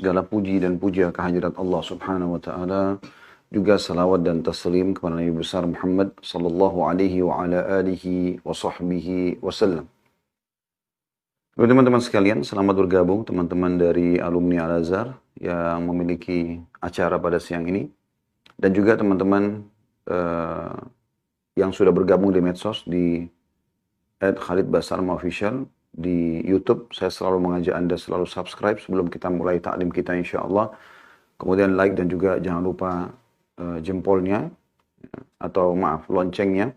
segala puji dan puja kehadirat Allah Subhanahu wa taala, juga salawat dan taslim kepada Nabi besar Muhammad sallallahu alaihi wa ala alihi wa sahbihi wasallam. Teman-teman sekalian, selamat bergabung teman-teman dari alumni Al-Azhar yang memiliki acara pada siang ini, dan juga teman-teman yang sudah bergabung di medsos di @khalidbasarma_official di YouTube. Saya selalu mengajak Anda selalu subscribe sebelum kita mulai taklim kita insya Allah. Kemudian like dan juga jangan lupa jempolnya atau maaf loncengnya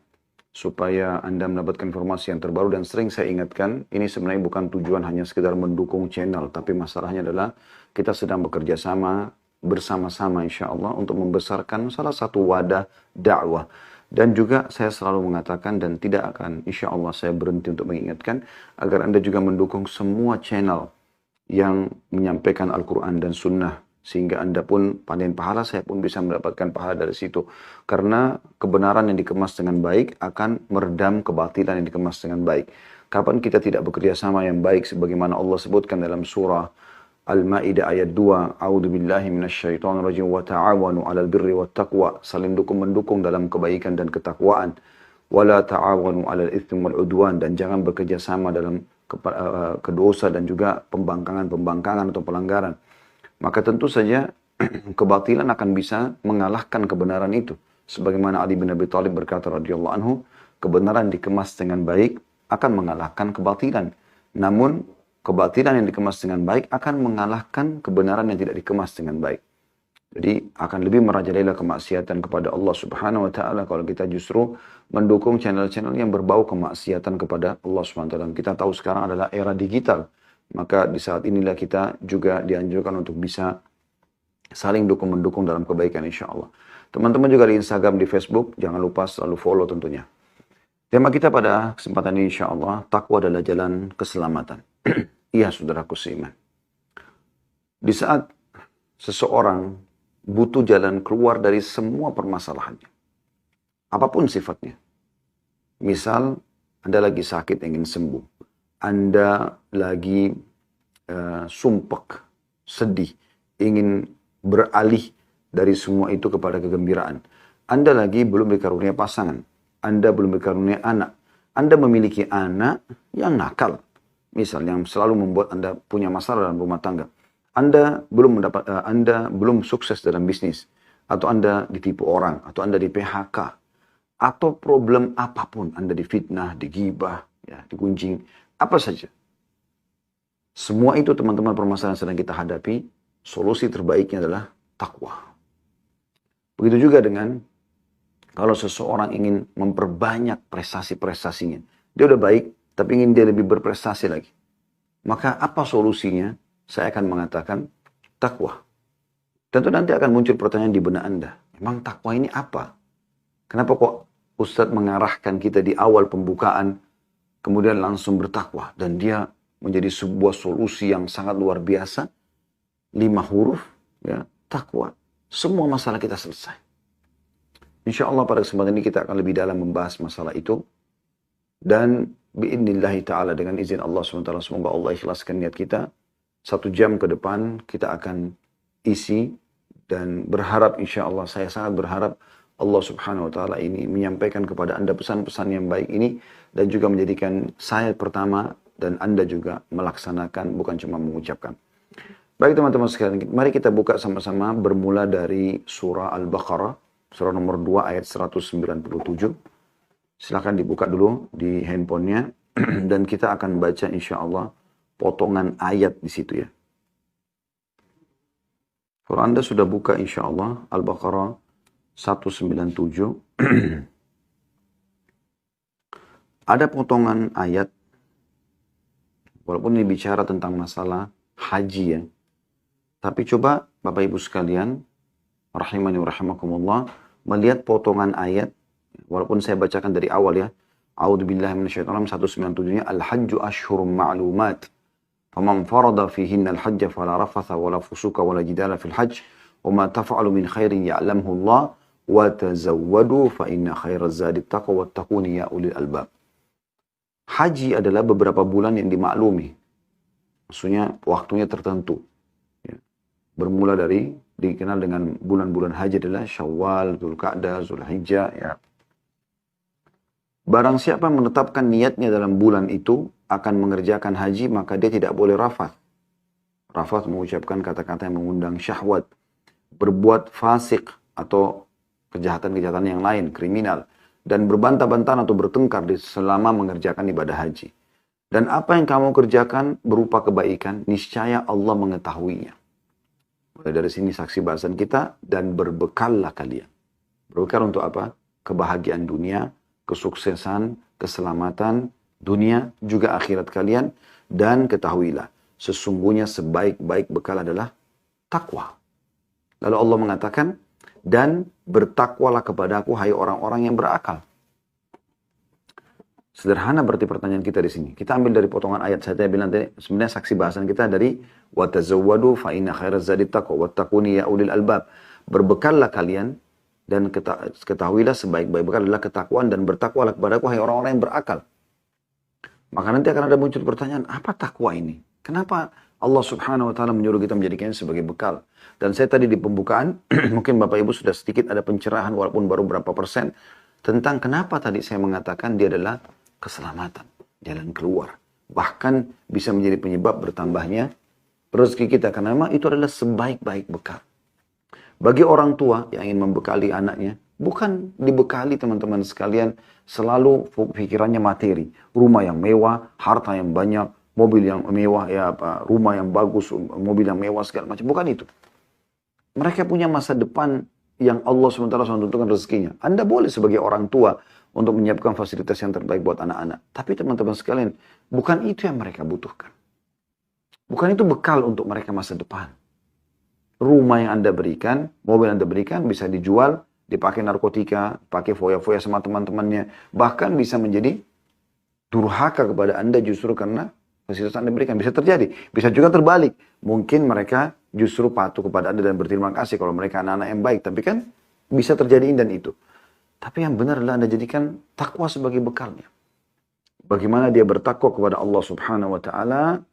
supaya Anda mendapatkan informasi yang terbaru. Dan sering saya ingatkan, ini sebenarnya bukan tujuan hanya sekedar mendukung channel, tapi masalahnya adalah kita sedang bekerja sama bersama-sama insya Allah untuk membesarkan salah satu wadah dakwah. Dan juga saya selalu mengatakan dan tidak akan insya Allah saya berhenti untuk mengingatkan agar Anda juga mendukung semua channel yang menyampaikan Al-Quran dan Sunnah. Sehingga Anda pun panen pahala, saya pun bisa mendapatkan pahala dari situ. Karena kebenaran yang dikemas dengan baik akan meredam kebatilan yang dikemas dengan baik. Kapan kita tidak bekerja sama yang baik sebagaimana Allah sebutkan dalam surah Al-Ma'idah ayat 2, A'udzu billahi minasyaitonir rajim wa ta'awanu 'alal birri wat taqwa, saling dukung-mendukung dalam kebaikan dan ketakwaan. Wala ta'awanu 'alal itsmi wal 'udwan, dan jangan bekerja sama dalam kedosa dan juga pembangkangan atau pelanggaran. Maka tentu saja kebatilan akan bisa mengalahkan kebenaran itu. Sebagaimana Ali bin Abi Thalib berkata radhiyallahu anhu, kebenaran dikemas dengan baik akan mengalahkan kebatilan. Namun kebatilan yang dikemas dengan baik akan mengalahkan kebenaran yang tidak dikemas dengan baik. Jadi akan lebih merajalela kemaksiatan kepada Allah Subhanahu wa taala kalau kita justru mendukung channel-channel yang berbau kemaksiatan kepada Allah Subhanahu wa taala. Kita tahu sekarang adalah era digital. Maka di saat inilah kita juga dianjurkan untuk bisa saling dukung-mendukung dalam kebaikan insya Allah. Teman-teman juga di Instagram, di Facebook, jangan lupa selalu follow tentunya. Tema kita pada kesempatan ini insya Allah, takwa adalah jalan keselamatan. Iya saudaraku seiman. Di saat seseorang butuh jalan keluar dari semua permasalahannya, apapun sifatnya. Misal, Anda lagi sakit ingin sembuh. Anda lagi sumpek, sedih, ingin beralih dari semua itu kepada kegembiraan. Anda lagi belum dikarunia pasangan. Anda belum dikarunia anak. Anda memiliki anak yang nakal. Misalnya yang selalu membuat Anda punya masalah dalam rumah tangga. Anda belum sukses dalam bisnis. Atau Anda ditipu orang. Atau Anda di PHK. Atau problem apapun. Anda difitnah, digibah, ya, digunjing. Apa saja. Semua itu teman-teman permasalahan yang sedang kita hadapi. Solusi terbaiknya adalah takwa. Begitu juga dengan kalau seseorang ingin memperbanyak prestasi-prestasinya. Dia udah baik, tapi ingin dia lebih berprestasi lagi. Maka apa solusinya? Saya akan mengatakan takwa. Tentu nanti akan muncul pertanyaan di benak Anda. Memang takwa ini apa? Kenapa kok Ustadz mengarahkan kita di awal pembukaan, kemudian langsung bertakwa? Dan dia menjadi sebuah solusi yang sangat luar biasa. 5 huruf, ya, takwa. Semua masalah kita selesai. Insya Allah pada kesempatan ini kita akan lebih dalam membahas masalah itu. Dan bi'idnillahi ta'ala dengan izin Allah SWT, semoga Allah ikhlaskan niat kita. 1 jam ke depan kita akan isi dan berharap insya Allah, saya sangat berharap Allah Subhanahu wa taala ini menyampaikan kepada Anda pesan-pesan yang baik ini dan juga menjadikan saya pertama dan Anda juga melaksanakan, bukan cuma mengucapkan. Baik teman-teman sekalian, mari kita buka sama-sama bermula dari surah Al-Baqarah, surah nomor 2 ayat 197. Silakan dibuka dulu di handphonenya dan kita akan baca insya Allah potongan ayat di situ ya. Kalau Anda sudah buka insya Allah Al-Baqarah 197, ada potongan ayat, walaupun ini bicara tentang masalah haji ya, tapi coba Bapak Ibu sekalian, rahimani wa rahimakumullah, melihat potongan ayat, walaupun saya bacakan dari awal ya, A'udzubillahi minasyaitonir rajim 197-nya, Al-Hajju ashhurum ma'lumat. Faman farada fihinna al-hajja fala rafatha wala fusuka wala jidala fil hajj wa ma taf'alu min khairin ya'lamhu Allah wa tazawwadu fa inna khairaz zadi taqwa wattaquni ya ulil albab. Haji adalah beberapa bulan yang dimaklumi. Maksudnya waktunya tertentu. Ya. bermula dari dikenal dengan bulan-bulan haji adalah Syawal, Dzulqa'dah, Dzulhijjah ya. Barang siapa menetapkan niatnya dalam bulan itu akan mengerjakan haji, maka dia tidak boleh rafath. Rafath mengucapkan kata-kata yang mengundang syahwat, berbuat fasik atau kejahatan-kejahatan yang lain, kriminal, dan berbantah-bantahan atau bertengkar selama mengerjakan ibadah haji. Dan apa yang kamu kerjakan berupa kebaikan, niscaya Allah mengetahuinya. Mulai dari sini saksi bahasan kita, dan berbekallah kalian. Berbekal untuk apa? Kebahagiaan dunia, kesuksesan, keselamatan dunia, juga akhirat kalian. Dan ketahuilah, sesungguhnya sebaik-baik bekal adalah takwa. Lalu Allah mengatakan, dan bertakwalah kepadaku, hai orang-orang yang berakal. Sederhana berarti pertanyaan kita di sini. Kita ambil dari potongan ayat saya bilang tadi, sebenarnya saksi bahasan kita dari وَتَزَوَّدُوا فَإِنَّ خَيْرَ الزَّادِ التَّقْوَى وَاتَّقُونِ يَا أُولِي الْأَلْبَابِ. Berbekallah kalian dan ketahuilah sebaik-baik bekal adalah ketakwaan, dan bertakwalah kepadaku hai orang-orang yang berakal. Maka nanti akan ada muncul pertanyaan, apa takwa ini? Kenapa Allah Subhanahu wa taala menyuruh kita menjadikannya sebagai bekal? Dan saya tadi di pembukaan mungkin Bapak Ibu sudah sedikit ada pencerahan walaupun baru berapa persen tentang kenapa tadi saya mengatakan dia adalah keselamatan, jalan keluar. Bahkan bisa menjadi penyebab bertambahnya rezeki kita, karena memang itu adalah sebaik-baik bekal. Bagi orang tua yang ingin membekali anaknya, bukan dibekali teman-teman sekalian selalu pikirannya materi. Rumah yang mewah, harta yang banyak, mobil yang mewah, ya apa, rumah yang bagus, mobil yang mewah, segala macam. Bukan itu. Mereka punya masa depan yang Allah SWT sudah tentukan rezekinya. Anda boleh sebagai orang tua untuk menyiapkan fasilitas yang terbaik buat anak-anak. Tapi teman-teman sekalian, bukan itu yang mereka butuhkan. Bukan itu bekal untuk mereka masa depan. Rumah yang Anda berikan, mobil yang Anda berikan bisa dijual, dipakai narkotika, pakai foya-foya sama teman-temannya. Bahkan bisa menjadi durhaka kepada Anda justru karena fasilitas Anda berikan. Bisa terjadi. Bisa juga terbalik. Mungkin mereka justru patuh kepada Anda dan berterima kasih kalau mereka anak-anak yang baik. Tapi kan bisa terjadi ini dan itu. Tapi yang benar adalah Anda jadikan takwa sebagai bekalnya. Bagaimana dia bertakwa kepada Allah Subhanahu wa taala.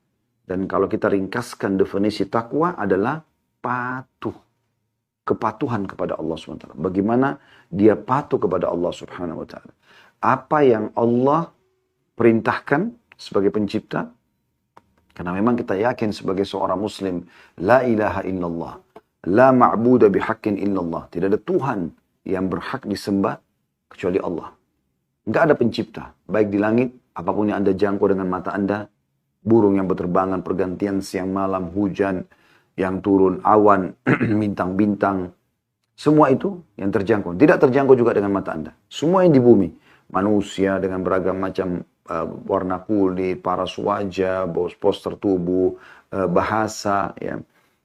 Dan kalau kita ringkaskan definisi takwa adalah patuh. Kepatuhan kepada Allah Subhanahu wa taala. Bagaimana dia patuh kepada Allah Subhanahu wa taala. Apa yang Allah perintahkan sebagai pencipta. Karena memang kita yakin sebagai seorang muslim, la ilaha illallah, la ma'buda bihaqqin illallah. Tidak ada Tuhan yang berhak disembah kecuali Allah. Enggak ada pencipta, baik di langit, apapun yang Anda jangkau dengan mata Anda, burung yang berterbangan pergantian siang malam, hujan yang turun, awan, bintang-bintang, semua itu yang terjangkau. Tidak terjangkau juga dengan mata Anda. Semua yang di bumi, manusia dengan beragam macam warna kulit, paras wajah, poster tubuh, bahasa, ya.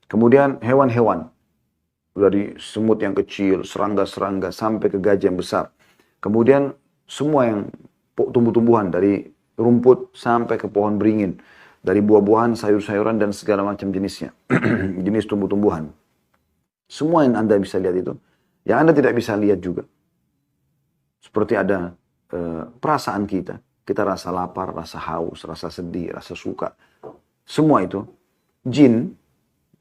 Kemudian hewan-hewan. Dari semut yang kecil, serangga-serangga, sampai ke gajah yang besar. Kemudian semua yang tumbuh-tumbuhan, dari rumput sampai ke pohon beringin. Dari buah-buahan, sayur-sayuran, dan segala macam jenisnya. Jenis tumbuh-tumbuhan. Semua yang Anda bisa lihat itu. Yang Anda tidak bisa lihat juga. Seperti ada perasaan kita. Kita rasa lapar, rasa haus, rasa sedih, rasa suka. Semua itu. Jin,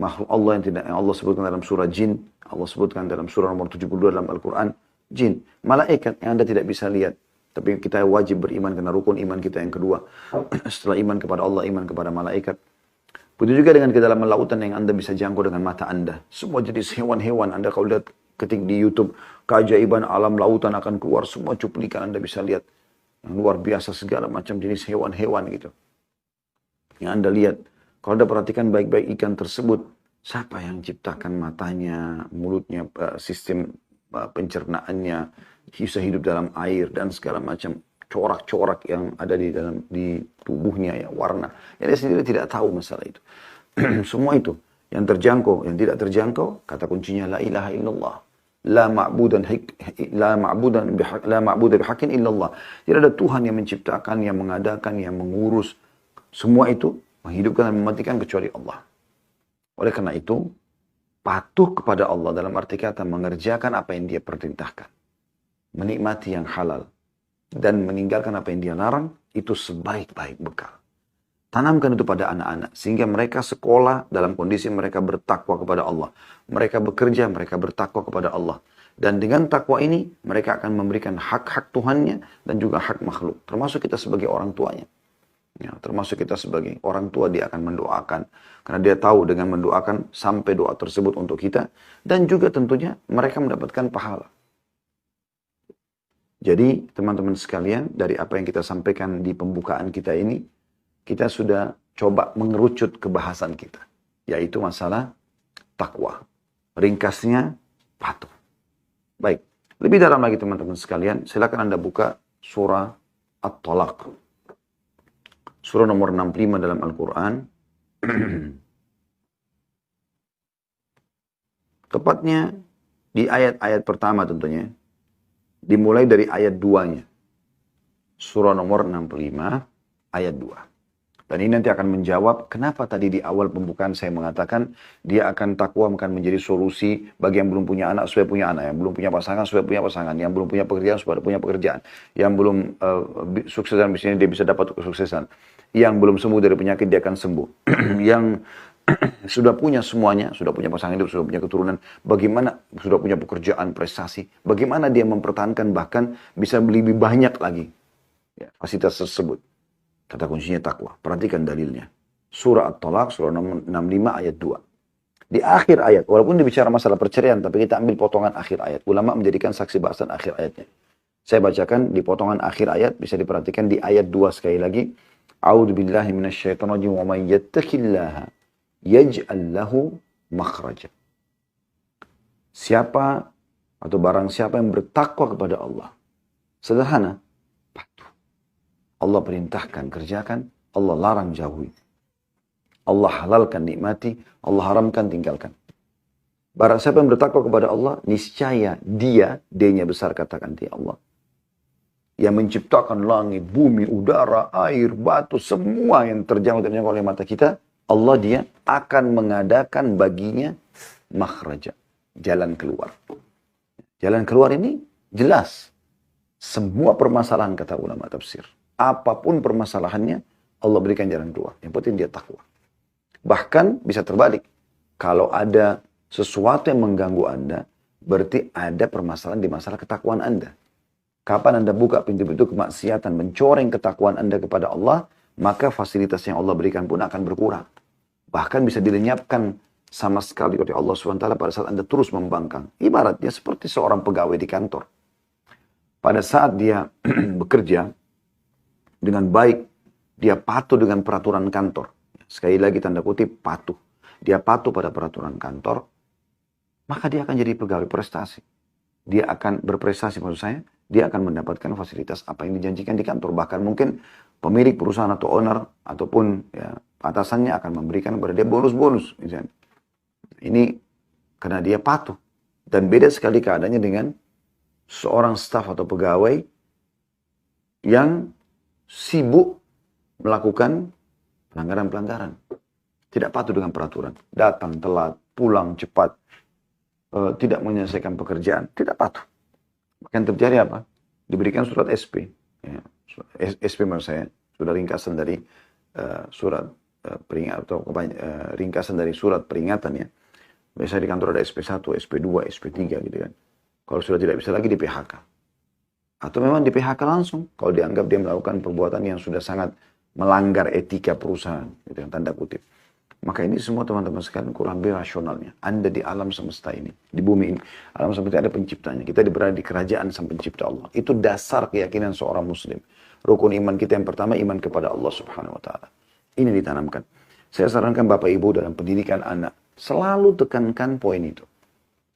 makhluk Allah yang Allah sebutkan dalam surah Jin, Allah sebutkan dalam surah nomor 72 dalam Al-Quran, jin, malaikat yang Anda tidak bisa lihat, tapi kita wajib beriman karena rukun iman kita yang kedua. Setelah iman kepada Allah, iman kepada malaikat. Begitu juga dengan kedalaman lautan yang Anda bisa jangkau dengan mata Anda. Semua jenis hewan-hewan Anda kalau lihat ketik di YouTube, keajaiban alam lautan akan keluar, semua cuplikan Anda bisa lihat. Yang luar biasa segala macam jenis hewan-hewan gitu. Yang Anda lihat. Kalau Anda perhatikan baik-baik ikan tersebut, siapa yang ciptakan matanya, mulutnya, sistem pencernaannya, bisa hidup dalam air dan segala macam corak-corak yang ada di tubuhnya, ya, warna. Ya, dia sendiri tidak tahu masalah itu. Semua itu yang terjangkau, yang tidak terjangkau, kata kuncinya la ilaha illallah. La ma'budan bihaqqin illallah. Tidak ada Tuhan yang menciptakan, yang mengadakan, yang mengurus semua itu, menghidupkan dan mematikan kecuali Allah. Oleh karena itu, patuh kepada Allah dalam arti kata mengerjakan apa yang dia perintahkan. Menikmati yang halal. Dan meninggalkan apa yang dia larang, itu sebaik-baik bekal. Tanamkan itu pada anak-anak. Sehingga mereka sekolah dalam kondisi mereka bertakwa kepada Allah. Mereka bekerja, mereka bertakwa kepada Allah. Dan dengan takwa ini, mereka akan memberikan hak-hak Tuhannya dan juga hak makhluk. Termasuk kita sebagai orang tuanya. Ya, termasuk kita sebagai orang tua, dia akan mendoakan. Karena dia tahu dengan mendoakan sampai doa tersebut untuk kita. Dan juga tentunya mereka mendapatkan pahala. Jadi teman-teman sekalian, dari apa yang kita sampaikan di pembukaan kita ini, kita sudah coba mengerucut ke bahasan kita. Yaitu masalah takwa. Ringkasnya, patuh. Baik, lebih dalam lagi teman-teman sekalian, silakan Anda buka surah At-Talaq. Surah nomor 65 dalam Al-Quran. Tepatnya di ayat-ayat pertama tentunya. Dimulai dari ayat 2-nya. Surah nomor 65, ayat 2. Dan ini nanti akan menjawab kenapa tadi di awal pembukaan saya mengatakan dia akan takwa akan menjadi solusi bagi yang belum punya anak supaya punya anak, yang belum punya pasangan supaya punya pasangan, yang belum punya pekerjaan supaya punya pekerjaan, yang belum sukses dalam bisnis dia bisa dapat kesuksesan, yang belum sembuh dari penyakit dia akan sembuh, yang sudah punya semuanya, sudah punya pasangan hidup, sudah punya keturunan, bagaimana sudah punya pekerjaan, prestasi, bagaimana dia mempertahankan bahkan bisa lebih banyak lagi ya, fasilitas tersebut. Kata kuncinya takwa. Perhatikan dalilnya. Surah At-Talaq, surah nomor 65 ayat 2. Di akhir ayat, walaupun dibicara masalah perceraian, tapi kita ambil potongan akhir ayat. Ulama menjadikan saksi bahasan akhir ayatnya. Saya bacakan di potongan akhir ayat, bisa diperhatikan di ayat 2 sekali lagi. A'udzu billahi minasyaitonir rajim wa may yattaqillaha yaj'al lahu makhraja. Siapa atau barang siapa yang bertakwa kepada Allah. Sederhana, patuh. Allah perintahkan, kerjakan. Allah larang, jauhi. Allah halalkan, nikmati. Allah haramkan, tinggalkan. Barang siapa yang bertakwa kepada Allah, niscaya dia, D-nya besar katakan dia Allah. Yang menciptakan langit, bumi, udara, air, batu, semua yang terjangkau oleh mata kita. Allah dia akan mengadakan baginya makhraja. Jalan keluar. Jalan keluar ini jelas. Semua permasalahan kata ulama tafsir. Apapun permasalahannya, Allah berikan jalan keluar. Yang penting dia takwa. Bahkan bisa terbalik. Kalau ada sesuatu yang mengganggu Anda, berarti ada permasalahan di masalah ketakwaan Anda. Kapan Anda buka pintu-pintu kemaksiatan, mencoreng ketakwaan Anda kepada Allah, maka fasilitas yang Allah berikan pun akan berkurang. Bahkan bisa dilenyapkan sama sekali oleh Allah SWT pada saat Anda terus membangkang. Ibaratnya seperti seorang pegawai di kantor. Pada saat dia bekerja, dengan baik, dia patuh dengan peraturan kantor. Sekali lagi tanda kutip, patuh. Dia patuh pada peraturan kantor, maka dia akan jadi pegawai prestasi. Dia akan berprestasi, maksud saya, dia akan mendapatkan fasilitas apa yang dijanjikan di kantor. Bahkan mungkin pemilik perusahaan atau owner, ataupun ya, atasannya akan memberikan kepada dia bonus-bonus. Misalnya. Ini karena dia patuh. Dan beda sekali keadaannya dengan seorang staf atau pegawai yang sibuk melakukan pelanggaran-pelanggaran. Tidak patuh dengan peraturan. Datang telat, pulang cepat, tidak menyelesaikan pekerjaan. Tidak patuh. Akan terjadi apa? Diberikan surat SP. Ya, SP maksud saya, sudah ringkasan dari surat peringatan atau ringkasan dari surat peringatan ya. Biasanya di kantor ada SP1, SP2, SP3 gitu kan. Kalau sudah tidak bisa lagi di PHK. Atau memang di PHK langsung kalau dianggap dia melakukan perbuatan yang sudah sangat melanggar etika perusahaan, gitu yang tanda kutip. Maka ini semua teman-teman sekalian kurang lebih rasionalnya. Anda di alam semesta ini, di bumi ini, alam semesta ada penciptanya. Kita berada di kerajaan sang pencipta Allah. Itu dasar keyakinan seorang muslim. Rukun iman kita yang pertama, iman kepada Allah Subhanahu wa taala. Ini ditanamkan. Saya sarankan Bapak Ibu dalam pendidikan anak, selalu tekankan poin itu.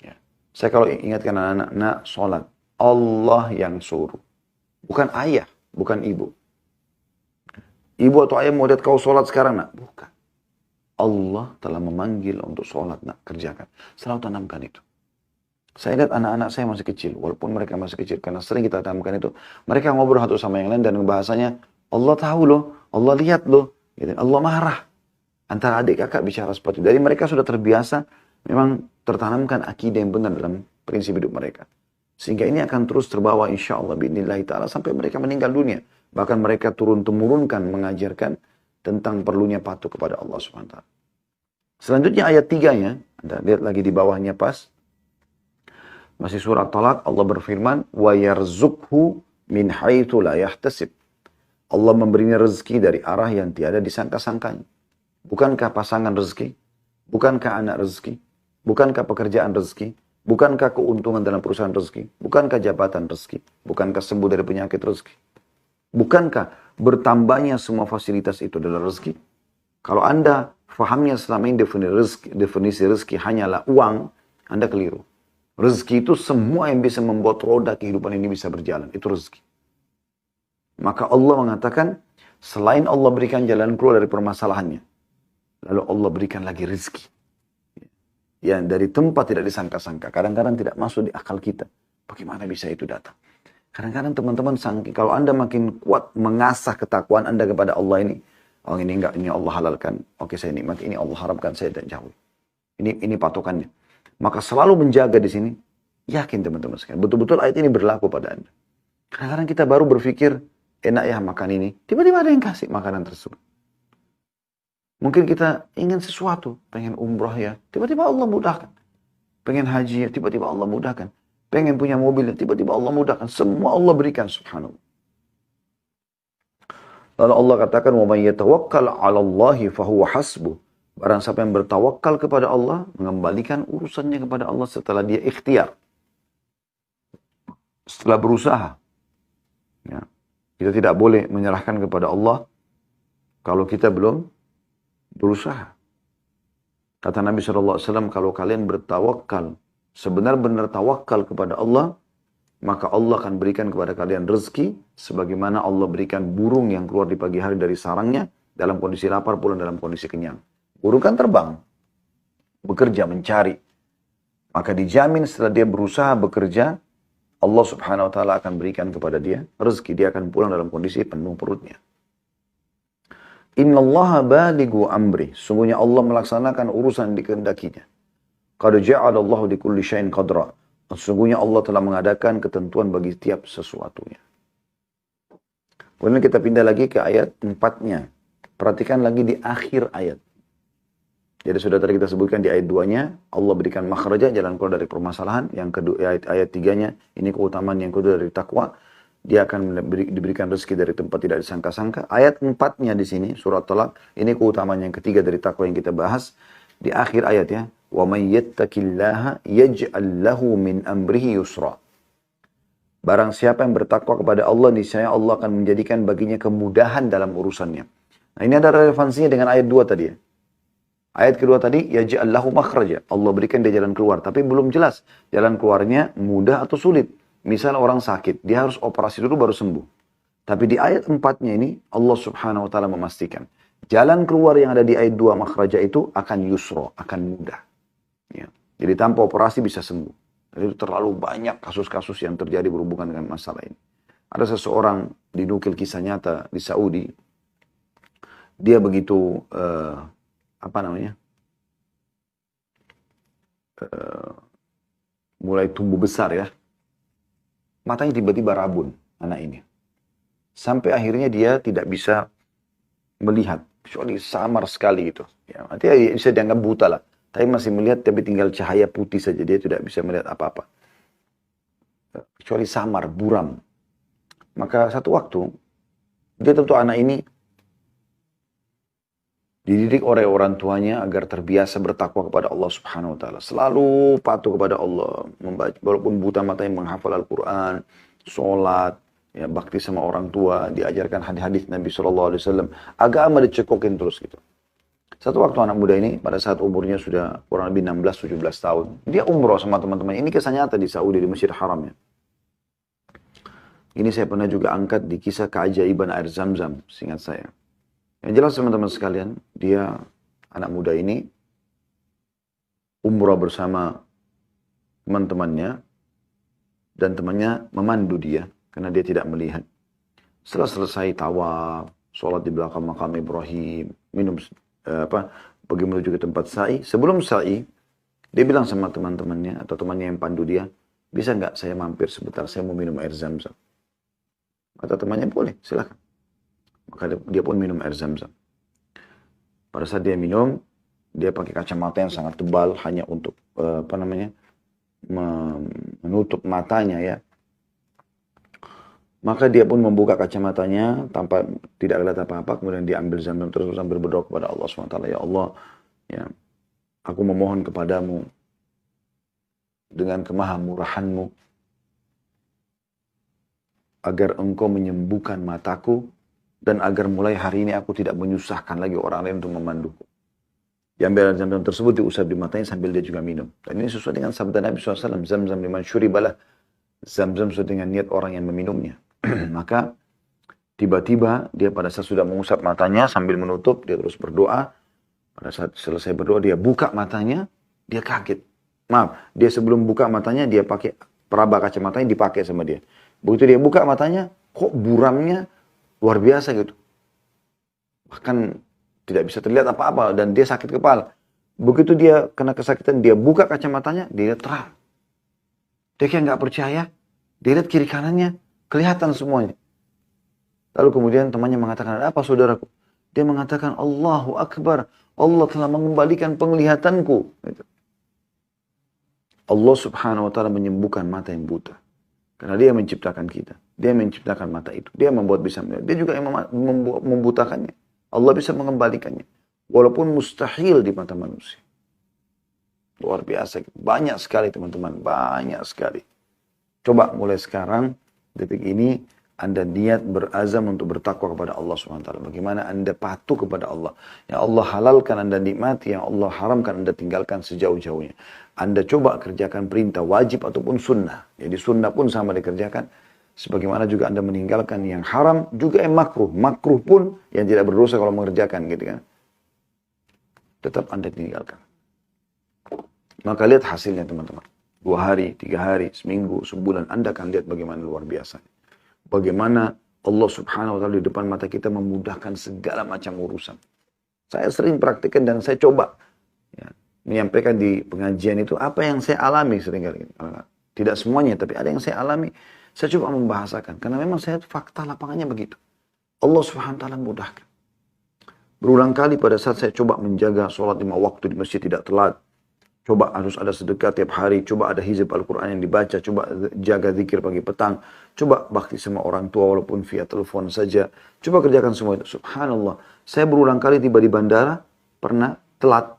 Ya. Saya kalau ingatkan anak-anak, nak sholat. Allah yang suruh. Bukan ayah, bukan ibu. Ibu atau ayah mau lihat kau sholat sekarang, nak? Bukan. Allah telah memanggil untuk sholat, nak. Kerjakan. Selalu tanamkan itu. Saya lihat anak-anak saya masih kecil. Walaupun mereka masih kecil. Karena sering kita tanamkan itu. Mereka ngobrol satu sama yang lain dan bahasanya, Allah tahu loh. Allah lihat loh. Gitu. Allah marah. Antara adik kakak bicara seperti itu. Dari mereka sudah terbiasa. Memang tertanamkan akidah yang benar dalam prinsip hidup mereka. Sehingga ini akan terus terbawa insya Allah bi'idnillahi ta'ala sampai mereka meninggal dunia. Bahkan mereka turun-temurunkan mengajarkan tentang perlunya patuh kepada Allah SWT. Selanjutnya ayat 3-nya, Anda lihat lagi di bawahnya pas. Masih surat Talak, Allah berfirman, وَيَرْزُقْهُ مِنْ حَيْثُ لَا يَحْتَسِبْ. Allah memberinya rezeki dari arah yang tiada disangka-sangkanya. Bukankah pasangan rezeki? Bukankah anak rezeki? Bukankah pekerjaan rezeki? Bukankah keuntungan dalam perusahaan rezeki? Bukankah jabatan rezeki? Bukankah sembuh dari penyakit rezeki? Bukankah bertambahnya semua fasilitas itu adalah rezeki? Kalau Anda fahamnya selama ini definisi rezeki hanyalah uang, Anda keliru. Rezeki itu semua yang bisa membuat roda kehidupan ini bisa berjalan. Itu rezeki. Maka Allah mengatakan, selain Allah berikan jalan keluar dari permasalahannya, lalu Allah berikan lagi rezeki. Yang dari tempat tidak disangka-sangka. Kadang-kadang tidak masuk di akal kita. Bagaimana bisa itu datang? Kadang-kadang teman-teman, kalau Anda makin kuat mengasah ketakwaan Anda kepada Allah ini, oh ini enggak, ini Allah halalkan. Oke, saya nikmati, ini Allah haramkan, saya dan jauhi. Ini patokannya. Maka selalu menjaga di sini. Yakin teman-teman sekalian. Betul-betul ayat ini berlaku pada Anda. Kadang-kadang kita baru berpikir, enak ya makan ini. Tiba-tiba ada yang kasih makanan tersebut. Mungkin kita ingin sesuatu. Pengen umrah ya. Tiba-tiba Allah mudahkan. Pengen haji ya. Tiba-tiba Allah mudahkan. Pengen punya mobil ya. Tiba-tiba Allah mudahkan. Semua Allah berikan subhanallah. Lalu Allah katakan, وَمَنْ يَتَوَكَّلْ عَلَى اللَّهِ فَهُوَ حَسْبُهُ. Barang siapa yang bertawakal kepada Allah, mengembalikan urusannya kepada Allah setelah dia ikhtiar. Setelah berusaha. Ya. Kita tidak boleh menyerahkan kepada Allah kalau kita belum berusaha. Kata Nabi SAW, kalau kalian bertawakal, sebenar-benar tawakal kepada Allah, maka Allah akan berikan kepada kalian rezeki, sebagaimana Allah berikan burung yang keluar di pagi hari dari sarangnya, dalam kondisi lapar, pulang dalam kondisi kenyang. Burung kan terbang, bekerja, mencari. Maka dijamin setelah dia berusaha bekerja, Allah subhanahu wa ta'ala akan berikan kepada dia rezeki. Dia akan pulang dalam kondisi penuh perutnya. Innallaha balighu amri. Sungguhnya Allah melaksanakan urusan di kehendakinya. Qad ja'alallahu li kulli syai'in qadra. Sungguhnya Allah telah mengadakan ketentuan bagi setiap sesuatunya. Kemudian kita pindah lagi ke ayat 4-nya. Perhatikan lagi di akhir ayat. Jadi sudah tadi kita sebutkan di ayat 2-nya, Allah berikan makhraja, jalan keluar dari permasalahan. Yang kedua, ayat 3-nya, ini keutamaan yang kedua dari takwa. Dia akan diberikan rezeki dari tempat tidak disangka-sangka. Ayat 4-nya di sini, surat Talak, ini keutamaan yang ketiga dari takwa yang kita bahas. Di akhir ayat ya, وَمَنْ يَتَّكِ اللَّهَ يَجْعَلْ لَهُ مِنْ أَمْرِهِ يُسْرًا. Barang siapa yang bertakwa kepada Allah, niscaya Allah akan menjadikan baginya kemudahan dalam urusannya. Nah ini ada relevansinya dengan ayat 2 tadi ya. Ayat kedua tadi, yaj'al lahu makhraja. Allah berikan dia jalan keluar. Tapi belum jelas jalan keluarnya mudah atau sulit. Misal orang sakit, dia harus operasi dulu baru sembuh. Tapi di ayat 4-nya ini, Allah subhanahu wa ta'ala memastikan. Jalan keluar yang ada di ayat 2 makhraja itu akan yusro, akan mudah. Ya. Jadi tanpa operasi bisa sembuh. Jadi terlalu banyak kasus-kasus yang terjadi berhubungan dengan masalah ini. Ada seseorang dinukil kisah nyata di Saudi. Dia begitu... mulai tumbuh besar ya. Matanya tiba-tiba rabun anak ini. Sampai akhirnya dia tidak bisa melihat. Kecuali samar sekali gitu. Ya, artinya bisa dianggap buta lah. Tapi masih melihat tapi tinggal cahaya putih saja. Dia tidak bisa melihat apa-apa. Kecuali samar, buram. Maka satu waktu, dia tentu anak ini dididik oleh orang tuanya agar terbiasa bertakwa kepada Allah subhanahu wa ta'ala. Selalu patuh kepada Allah. Membaca, walaupun buta matanya menghafal Al-Quran, sholat, ya, bakti sama orang tua, diajarkan hadis-hadis Nabi SAW. Agama dicekokin terus gitu. Satu waktu anak muda ini, pada saat umurnya sudah kurang lebih 16-17 tahun. Dia umroh sama teman-teman. Ini kisah nyata di Saudi, di Masjid Haram ya. Ini saya pernah juga angkat di kisah keajaiban air Zam-Zam, seingat saya. Yang jelas teman-teman sekalian, dia anak muda ini umrah bersama teman-temannya dan temannya memandu dia karena dia tidak melihat. Setelah selesai tawaf, sholat di belakang makam Ibrahim, minum pergi menuju ke tempat sa'i. Sebelum sa'i, dia bilang sama teman-temannya atau temannya yang pandu dia, bisa nggak saya mampir sebentar, saya mau minum air Zam-Zam. Kata temannya, boleh, silakan. Maka dia pun minum air Zam-Zam. Pada saat dia minum, dia pakai kacamata yang sangat tebal hanya untuk menutup matanya ya. Maka dia pun membuka kacamatanya tanpa tidak lihat apa-apa, kemudian dia ambil zam-zam terus sambil berdoa kepada Allah SWT. Ya Allah, ya, aku memohon kepadamu dengan kemahamurahan-Mu agar Engkau menyembuhkan mataku dan agar mulai hari ini aku tidak menyusahkan lagi orang lain untuk memanduku. Diambil zam-zam tersebut diusap di matanya sambil dia juga minum. Dan ini sesuai dengan sabda Nabi SAW, zam-zam liman syuribalah. Zam-zam sesuai dengan niat orang yang meminumnya. Maka tiba-tiba dia pada saat sudah mengusap matanya sambil menutup, dia terus berdoa. Pada saat selesai berdoa dia buka matanya, dia kaget. Maaf, dia sebelum buka matanya dia pakai peraba kacamatanya dipakai sama dia. Begitu dia buka matanya, kok buramnya luar biasa gitu. Bahkan tidak bisa terlihat apa-apa dan dia sakit kepala. Begitu dia kena kesakitan, dia buka kacamatanya, dia lihat terang. Dia kayak nggak percaya, dia lihat kiri kanannya, kelihatan semuanya. Lalu kemudian temannya mengatakan, ada apa saudaraku? Dia mengatakan, Allahu Akbar, Allah telah mengembalikan penglihatanku. Allah Subhanahu Wa Taala menyembuhkan mata yang buta. Karena dia menciptakan kita. Dia menciptakan mata itu. Dia membuat bisa melihat. Dia juga yang membutakannya. Allah bisa mengembalikannya. Walaupun mustahil di mata manusia. Luar biasa. Banyak sekali teman-teman. Banyak sekali. Coba mulai sekarang, detik ini, Anda niat berazam untuk bertakwa kepada Allah SWT. Bagaimana Anda patuh kepada Allah. Yang Allah halalkan Anda nikmati, yang Allah haramkan Anda tinggalkan sejauh-jauhnya. Anda coba kerjakan perintah wajib ataupun sunnah. Jadi sunnah pun sama dikerjakan. Sebagaimana juga Anda meninggalkan yang haram, juga yang makruh. Makruh pun yang tidak berdosa kalau mengerjakan gitu kan. Tetap Anda tinggalkan. Maka lihat hasilnya teman-teman. 2 hari, 3 hari, seminggu, sebulan. Anda akan lihat bagaimana luar biasa. Bagaimana Allah Subhanahu Wa Taala di depan mata kita memudahkan segala macam urusan. Saya sering praktikkan dan saya coba ya, menyampaikan di pengajian itu apa yang saya alami seringkali. Tidak semuanya, tapi ada yang saya alami. Saya coba membahasakan. Karena memang saya fakta lapangannya begitu. Allah Subhanahu Wa Taala mudahkan. Berulang kali pada saat saya coba menjaga sholat 5 waktu di masjid tidak telat. Coba harus ada sedekah tiap hari. Coba ada hizb Al-Quran yang dibaca. Coba jaga zikir pagi petang. Coba bakti sama orang tua walaupun via telepon saja. Coba kerjakan semua itu. Subhanallah. Saya berulang kali tiba di bandara. Pernah telat.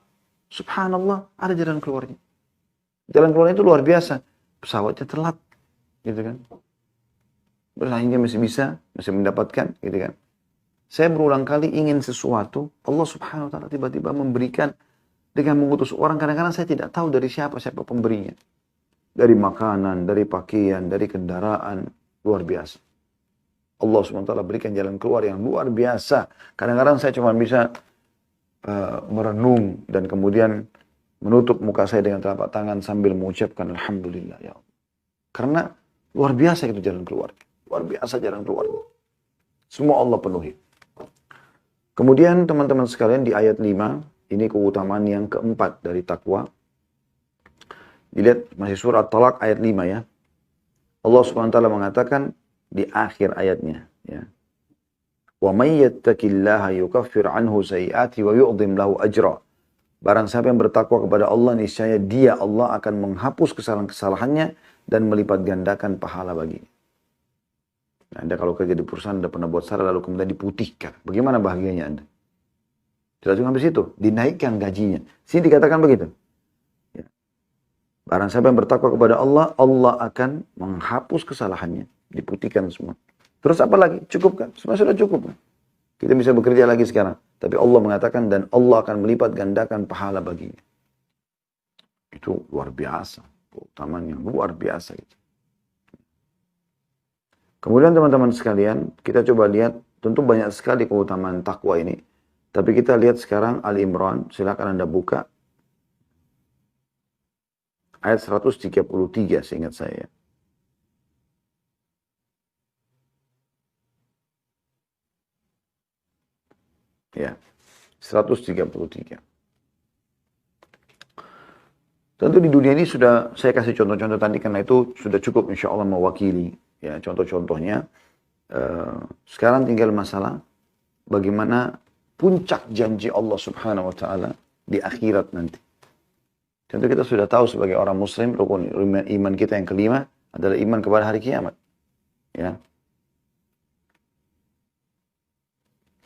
Subhanallah. Ada jalan keluarnya. Jalan keluarnya itu luar biasa. Pesawatnya telat. Gitu kan. Bersaingnya masih bisa. Masih mendapatkan. Gitu kan. Saya berulang kali ingin sesuatu. Allah Subhanahu Wa Taala tiba-tiba memberikan. Dengan mengutus orang, kadang-kadang saya tidak tahu dari siapa pemberinya. Dari makanan, dari pakaian, dari kendaraan. Luar biasa. Allah SWT berikan jalan keluar yang luar biasa. Kadang-kadang saya cuma bisa merenung dan kemudian menutup muka saya dengan telapak tangan sambil mengucapkan Alhamdulillah ya Allah. Karena luar biasa itu jalan keluar. Luar biasa jalan keluar. Semua Allah penuhi. Kemudian teman-teman sekalian di ayat 5, ini keutamaan yang keempat dari takwa. Dilihat masih surah At-Talaq ayat 5 ya. Allah SWT mengatakan di akhir ayatnya ya. Wa may yattaqillaha yukaffir anhu sayyi'ati wa yu'dhim lahu ajra. Barang siapa yang bertakwa kepada Allah, niscaya dia Allah akan menghapus kesalahan-kesalahannya dan melipat gandakan pahala baginya. Nah, Anda kalau kerja di perusahaan Anda pernah buat salah lalu kemudian diputihkan. Bagaimana bahagianya Anda? Tidak cuma sampai situ, dinaikkan gajinya. Sini dikatakan begitu. Ya. Barang siapa yang bertakwa kepada Allah, Allah akan menghapus kesalahannya. Diputihkan semua. Terus apa lagi? Cukup kan? Semua sudah cukup kan? Kita bisa bekerja lagi sekarang. Tapi Allah mengatakan, dan Allah akan melipat gandakan pahala baginya. Itu luar biasa. Keutamaan yang luar biasa itu. Kemudian teman-teman sekalian, kita coba lihat, tentu banyak sekali keutamaan takwa ini. Tapi kita lihat sekarang Ali Imran, silakan Anda buka. Ayat 133 seingat saya. Ya, 133. Tentu di dunia ini sudah saya kasih contoh-contoh tadi karena itu sudah cukup insya Allah mewakili ya contoh-contohnya. Sekarang tinggal masalah bagaimana puncak janji Allah Subhanahu wa taala di akhirat nanti. Tentu kita sudah tahu sebagai orang muslim, rukun iman kita yang kelima adalah iman kepada hari kiamat. Ya.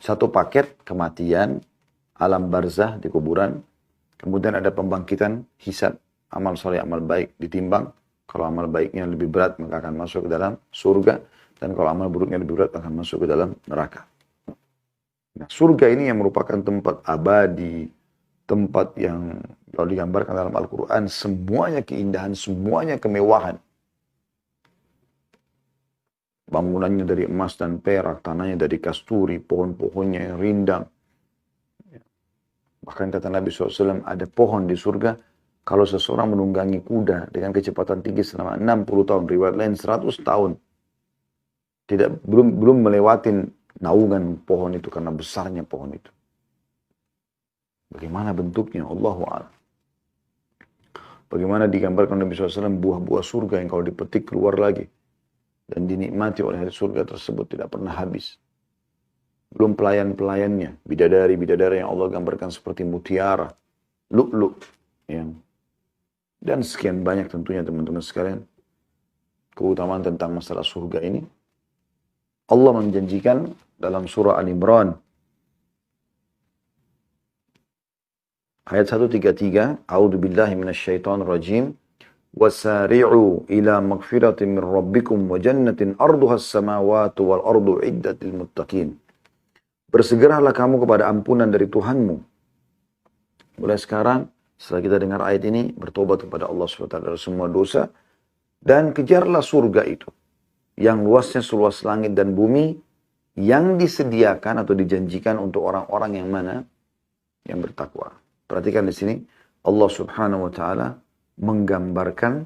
Satu paket kematian, alam barzah di kuburan, kemudian ada pembangkitan, hisab, amal soleh, amal baik ditimbang. Kalau amal baiknya lebih berat maka akan masuk ke dalam surga, dan kalau amal buruknya lebih berat akan masuk ke dalam neraka. Nah, surga ini yang merupakan tempat abadi, tempat yang kalau digambarkan dalam Al-Quran, semuanya keindahan, semuanya kemewahan. Bangunannya dari emas dan perak, tanahnya dari kasturi, pohon-pohonnya yang rindang. Bahkan kata Nabi SAW, ada pohon di surga, kalau seseorang menunggangi kuda dengan kecepatan tinggi selama 60 tahun, riwayat lain 100 tahun, belum melewatin naungan pohon itu karena besarnya pohon itu. Bagaimana bentuknya? Allahu a'lam. Bagaimana digambarkan Nabi SAW buah-buah surga yang kalau dipetik keluar lagi dan dinikmati oleh ahli surga tersebut tidak pernah habis. Belum pelayan-pelayannya, bidadari-bidadari yang Allah gambarkan seperti mutiara, lu'lu', dan sekian banyak tentunya teman-teman sekalian keutamaan tentang masalah surga ini. Allah menjanjikan dalam surah Al-Imran ayat 133, A'udzu billahi minasyaitonir rajim. Wasari'u ila magfiratin min rabbikum wa jannatin arduha as-samawati wal ardu iddatil muttaqin. Bersegeralah kamu kepada ampunan dari Tuhanmu. Mulai sekarang, setelah kita dengar ayat ini, bertobat kepada Allah SWT dari semua dosa, dan kejarlah surga itu, yang luasnya seluas langit dan bumi, yang disediakan atau dijanjikan untuk orang-orang yang mana? Yang bertakwa. Perhatikan di sini, Allah Subhanahu wa taala menggambarkan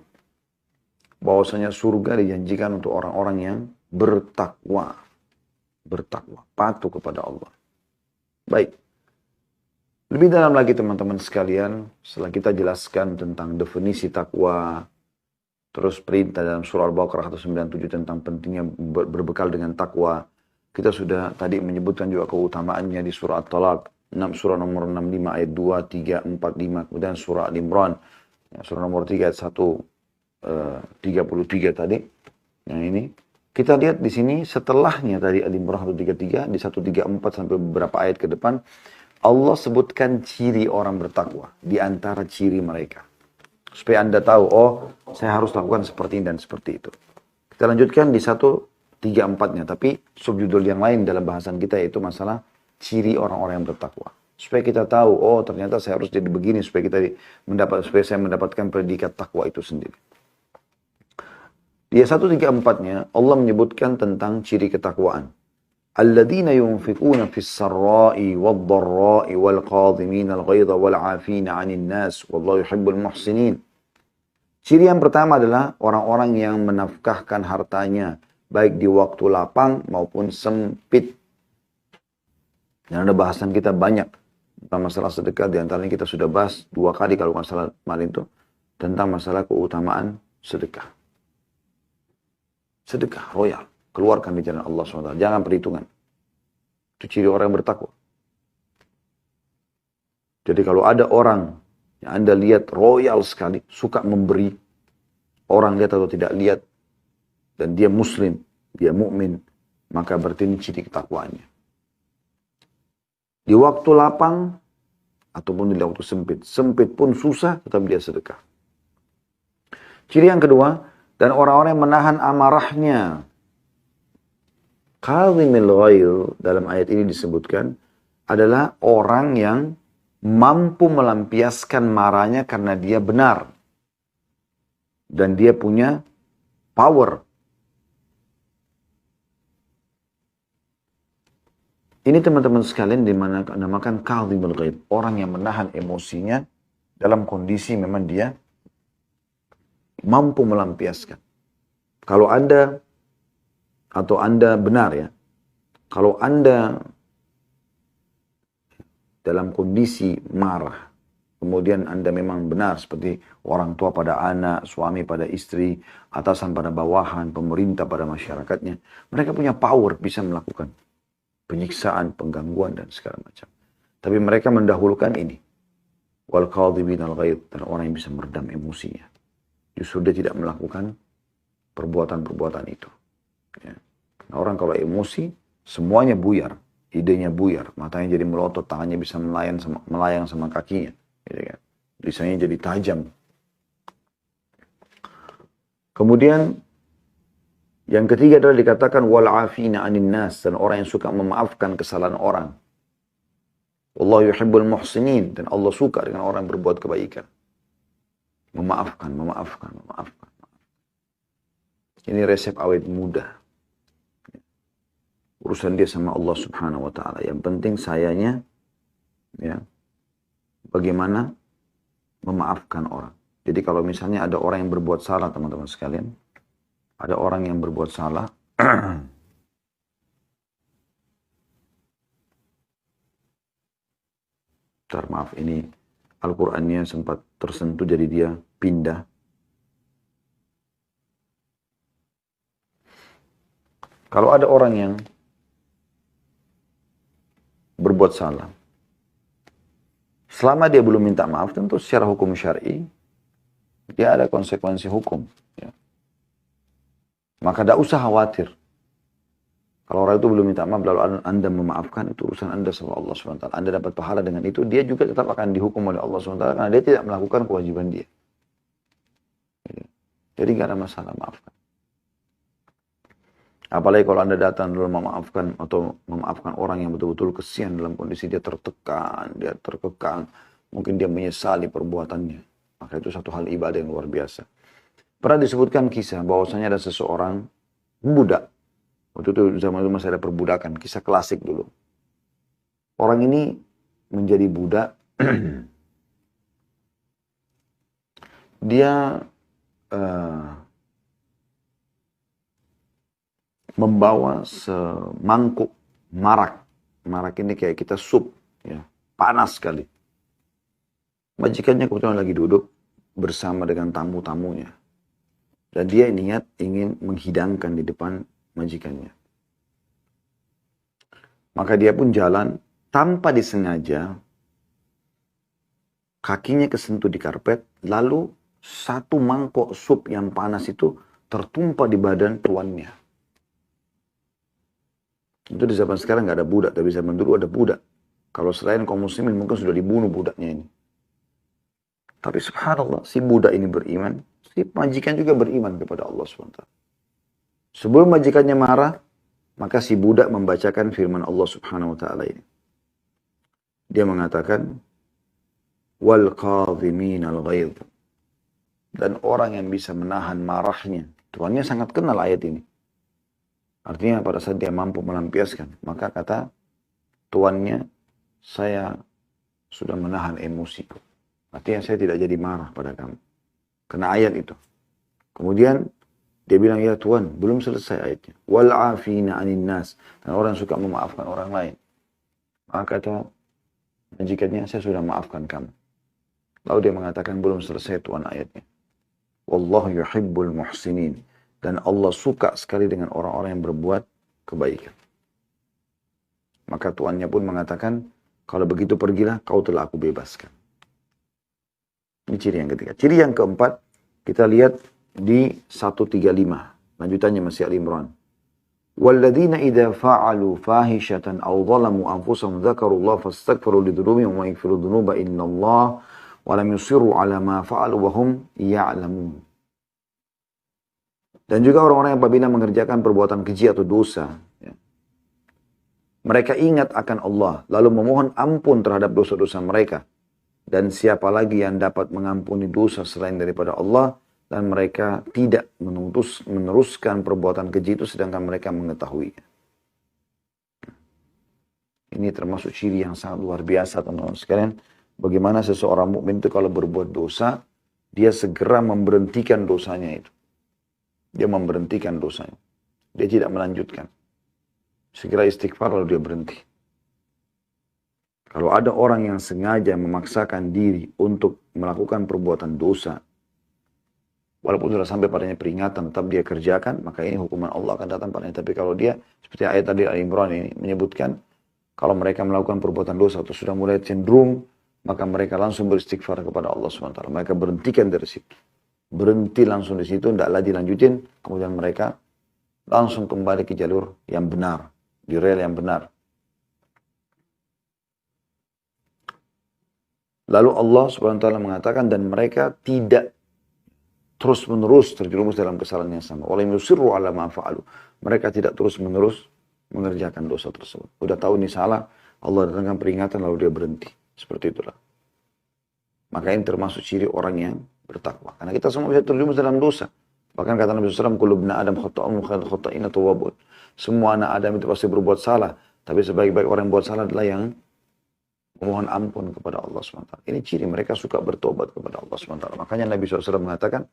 bahwasanya surga dijanjikan untuk orang-orang yang bertakwa. Bertakwa, patuh kepada Allah. Baik. Lebih dalam lagi teman-teman sekalian, setelah kita jelaskan tentang definisi takwa, terus perintah dalam surah Al-Baqarah 197 tentang pentingnya berbekal dengan takwa, kita sudah tadi menyebutkan juga keutamaannya di surah At-Talaq, surah nomor 65 ayat 2, 3, 4, 5, kemudian surah Al-Imran, surah nomor 3 ayat 133 tadi. Yang ini kita lihat di sini setelahnya tadi Al-Imran 133 di 134 sampai beberapa ayat ke depan Allah sebutkan ciri orang bertakwa di antara ciri mereka. Supaya Anda tahu, oh saya harus lakukan seperti ini dan seperti itu. Kita lanjutkan di 134-nya, tapi subjudul yang lain dalam bahasan kita yaitu masalah ciri orang-orang yang bertakwa. Supaya kita tahu, oh ternyata saya harus jadi begini supaya supaya saya mendapatkan predikat takwa itu sendiri. Di 134-nya Allah menyebutkan tentang ciri ketakwaan. Alladzina yunfiquna fis sarra'i wad dharra'i wal qadhimina al ghaidha wal 'afina 'anil nas wallahu yuhibbul muhsinin. Ciri yang pertama adalah orang-orang yang menafkahkan hartanya baik di waktu lapang maupun sempit. Dan ada bahasan kita banyak tentang masalah sedekah, di antaranya kita sudah bahas 2 kali kalau nggak salah kemarin itu tentang masalah keutamaan sedekah. Sedekah royal, keluarkan di jalan Allah SWT, jangan perhitungan. Itu ciri orang yang bertakwa. Jadi kalau ada orang yang Anda lihat royal sekali, suka memberi, orang lihat atau tidak lihat, dan dia muslim, dia mukmin, maka berarti ini ciri ketakwaannya. Di waktu lapang, ataupun di waktu sempit. Sempit pun susah, tetap dia sedekah. Ciri yang kedua, dan orang-orang yang menahan amarahnya. Kadhimil ghaidh dalam ayat ini disebutkan adalah orang yang mampu melampiaskan marahnya karena dia benar. Dan dia punya power. Ini teman-teman sekalian dinamakan kadhimul ghaidh. Orang yang menahan emosinya dalam kondisi memang dia mampu melampiaskan. Kalau Anda benar ya, kalau Anda dalam kondisi marah, kemudian Anda memang benar seperti orang tua pada anak, suami pada istri, atasan pada bawahan, pemerintah pada masyarakatnya, mereka punya power bisa melakukan penyiksaan, penggangguan dan segala macam. Tapi mereka mendahulukan ini. Wal qadhibin al-ghaidh, dan orang yang bisa meredam emosinya. Justru dia tidak melakukan perbuatan-perbuatan itu. Ya. Nah, orang kalau emosi, semuanya buyar. Idenya buyar, matanya jadi melotot, tangannya bisa melayang sama kakinya. Gitu kan. Lisannya jadi tajam. Kemudian yang ketiga adalah dikatakan wal afina 'anil nas, dan orang yang suka memaafkan kesalahan orang. Wallahu yuhibbul muhsinin, dan Allah suka dengan orang yang berbuat kebaikan. Memaafkan. Ini resep awet muda. Urusan dia sama Allah Subhanahu wa taala. Yang penting sayanya ya, bagaimana memaafkan orang. Jadi kalau misalnya ada orang yang berbuat salah, teman-teman sekalian, ada orang yang berbuat salah, maaf, ini Al-Qur'annya sempat tersentuh jadi dia pindah. Kalau ada orang yang berbuat salah, selama dia belum minta maaf, tentu secara hukum syar'i dia ada konsekuensi hukum. Ya. Maka tidak usah khawatir. Kalau orang itu belum minta maaf, lalu Anda memaafkan, itu urusan Anda sama Allah SWT. Anda dapat pahala dengan itu, dia juga tetap akan dihukum oleh Allah SWT karena dia tidak melakukan kewajiban dia. Jadi nggak ada masalah, maafkan. Apalagi kalau Anda datang lalu memaafkan atau memaafkan orang yang betul-betul kesian dalam kondisi dia tertekan, dia terkekang, mungkin dia menyesali perbuatannya. Maka itu satu hal ibadah yang luar biasa. Pernah disebutkan kisah bahwasanya ada seseorang budak. Waktu itu zaman itu masih ada perbudakan, kisah klasik dulu. Orang ini menjadi budak. Dia membawa semangkuk marak. Marak ini kayak kita sup, ya, panas sekali. Majikannya kebetulan lagi duduk bersama dengan tamu-tamunya. Dan dia niat ingin menghidangkan di depan majikannya. Maka dia pun jalan tanpa disengaja, kakinya kesentuh di karpet, lalu satu mangkok sup yang panas itu tertumpah di badan tuannya. Itu di zaman sekarang nggak ada budak, tapi zaman dulu ada budak. Kalau selain kaum muslimin mungkin sudah dibunuh budaknya ini. Tapi subhanallah, si budak ini beriman, si majikan juga beriman kepada Allah SWT. Sebelum majikannya marah, maka si budak membacakan firman Allah Subhanahu wa taala ini. Dia mengatakan wal qadhimin al ghaidh, dan orang yang bisa menahan marahnya. Tuannya sangat kenal ayat ini. Artinya pada saat dia mampu melampiaskan, maka kata tuannya, saya sudah menahan emosiku. Artinya saya tidak jadi marah pada kamu. Kena ayat itu. Kemudian dia bilang, ya Tuhan, belum selesai ayatnya. Wal afina 'anil nas, dan orang suka memaafkan orang lain. Maka kata majikannya, saya sudah maafkan kamu. Lalu dia mengatakan, belum selesai Tuhan ayatnya. Wallahu yuhibbul muhsinin, dan Allah suka sekali dengan orang-orang yang berbuat kebaikan. Maka tuannya pun mengatakan, kalau begitu pergilah, kau telah aku bebaskan. Ini ciri yang ketiga. Ciri yang keempat, kita lihat di 135. Lanjutannya masih Al-Imran. وَالَّذِينَ إِذَا فَعَلُوا فَاحِشَةً أَوْ ظَلَمُوا أَنفُسَهُمْ ذَكَرُوا اللَّهَ فَاسْتَغْفَرُوا لِذُنُوبِهِمْ وَمَن يَغْفِرُ الذُّنُوبَ إِلَّا اللَّهُ وَلَمْ يُصِرُّوا عَلَى مَا فَعَلُوا وَهُمْ يَعْلَمُونَ. Dan juga orang-orang yang apabila mengerjakan perbuatan keji atau dosa, ya, mereka ingat akan Allah, lalu memohon ampun terhadap dosa-dosa mereka. Dan siapa lagi yang dapat mengampuni dosa selain daripada Allah, dan mereka tidak meneruskan perbuatan keji itu sedangkan mereka mengetahui. Ini termasuk ciri yang sangat luar biasa, teman-teman sekalian. Bagaimana seseorang mukmin itu kalau berbuat dosa, dia segera memberhentikan dosanya itu. Dia memberhentikan dosanya. Dia tidak melanjutkan. Segera istighfar lalu dia berhenti. Kalau ada orang yang sengaja memaksakan diri untuk melakukan perbuatan dosa, walaupun sudah sampai padanya peringatan, tetap dia kerjakan, maka ini hukuman Allah akan datang padanya. Tapi kalau dia, seperti ayat tadi Al-Imran ini menyebutkan, Kalau mereka melakukan perbuatan dosa atau sudah mulai cenderung, maka mereka langsung beristighfar kepada Allah SWT. Mereka berhentikan dari situ. Berhenti langsung di situ, tidaklah dilanjutin. Kemudian mereka langsung kembali ke jalur yang benar. Di rel yang benar. Lalu Allah SWT mengatakan, dan mereka tidak terus-menerus terjerumus dalam kesalahan yang sama. Walam yusirru ala ma fa'alu. Mereka tidak terus-menerus mengerjakan dosa tersebut. Udah tahu ini salah, Allah datangkan peringatan lalu dia berhenti. Seperti itulah. Maka ini termasuk ciri orang yang bertakwa. Karena kita semua bisa terjerumus dalam dosa. Bahkan kata Nabi SAW, kullu ibna Adam khata'un khata'ina tawwabun. Semua anak Adam itu pasti berbuat salah. Tapi sebaik-baik orang yang buat salah adalah yang memohon ampun kepada Allah SWT. Ini ciri mereka suka bertobat kepada Allah SWT. Makanya Nabi SAW mengatakan,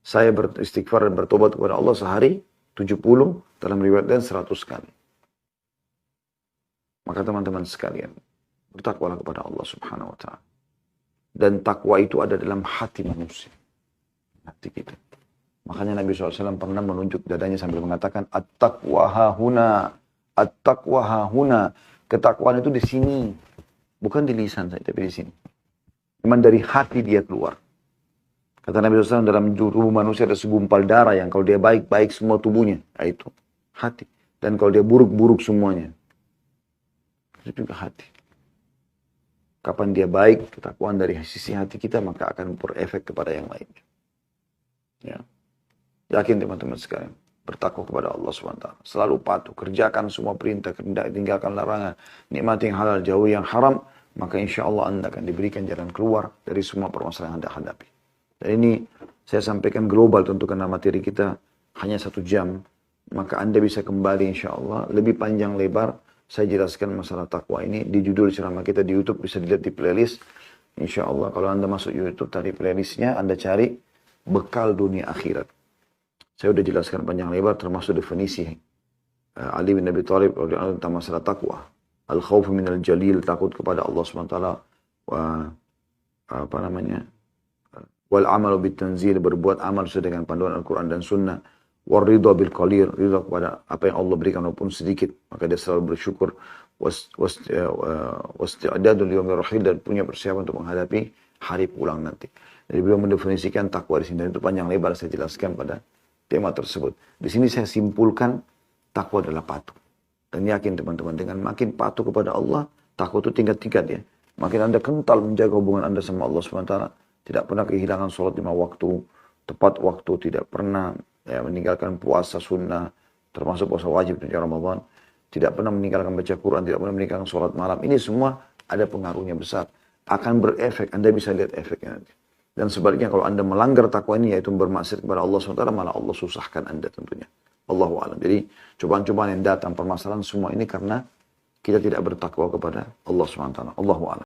saya beristighfar dan bertobat kepada Allah sehari 70, dalam riwayat dan 100 kali. Maka teman-teman sekalian, bertakwalah kepada Allah Subhanahu wa Ta'ala. Dan takwa itu ada dalam hati manusia. Hati kita. Makanya Nabi SAW pernah menunjuk dadanya sambil mengatakan, At-taqwa hahuna, at-taqwa hahuna. Ketakwaan itu di sini. Bukan di lisan saja, tapi di sini. Memang dari hati dia keluar. Kata Nabi SAW, dalam tubuh manusia ada segumpal darah yang kalau dia baik-baik semua tubuhnya. Nah, itu hati. Dan kalau dia buruk-buruk semuanya. Itu juga hati. Kapan dia baik, ketakwaan dari sisi hati kita, maka akan berefek kepada yang lainnya. Ya. Yakin teman-teman sekalian. Bertakwa kepada Allah SWT. Selalu patuh. Kerjakan semua perintah. Tinggalkan larangan. Nikmati yang halal. Jauhi yang haram. Maka insya Allah Anda akan diberikan jalan keluar dari semua permasalahan yang Anda hadapi. Dan ini saya sampaikan global tentu karena materi kita hanya 1 jam. Maka Anda bisa kembali insya Allah. Lebih panjang lebar. Saya jelaskan masalah takwa ini. Di judul ceramah kita di YouTube bisa dilihat di playlist. Insya Allah kalau Anda masuk YouTube tadi playlistnya. Anda cari bekal dunia akhirat. Saya sudah jelaskan panjang lebar termasuk definisi Ali bin Abi Thalib tentang masalah takwa. Al-khawfu minal jalil, takut kepada Allah SWT. Wal amalu bit tanzil, berbuat amal sesuai dengan panduan Al-Quran dan Sunnah. War ridha bil qalil, ridha kepada apa yang Allah berikan walaupun sedikit. Maka dia selalu bersyukur. Wasti'adadul yawmir rahil, dan punya persiapan untuk menghadapi hari pulang nanti. Jadi beliau mendefinisikan takwa di sini. Dan itu panjang lebar saya jelaskan pada tema tersebut. Di sini saya simpulkan takwa adalah patuh. Dan yakin teman-teman dengan makin patuh kepada Allah, takwa itu tingkat-tingkat ya. Makin Anda kental menjaga hubungan Anda sama Allah SWT, tidak pernah kehilangan sholat 5 waktu, tepat waktu, tidak pernah meninggalkan puasa sunnah, termasuk puasa wajib di Ramadan, tidak pernah meninggalkan baca Quran, tidak pernah meninggalkan sholat malam. Ini semua ada pengaruhnya besar. Akan berefek, Anda bisa lihat efeknya nanti. Dan sebaliknya kalau Anda melanggar takwa ini, yaitu bermaksiat kepada Allah SWT, malah Allah susahkan Anda tentunya. Allahu a'lam. Jadi cobaan-cobaan yang datang, permasalahan semua ini karena kita tidak bertakwa kepada Allah SWT. Allahu a'lam.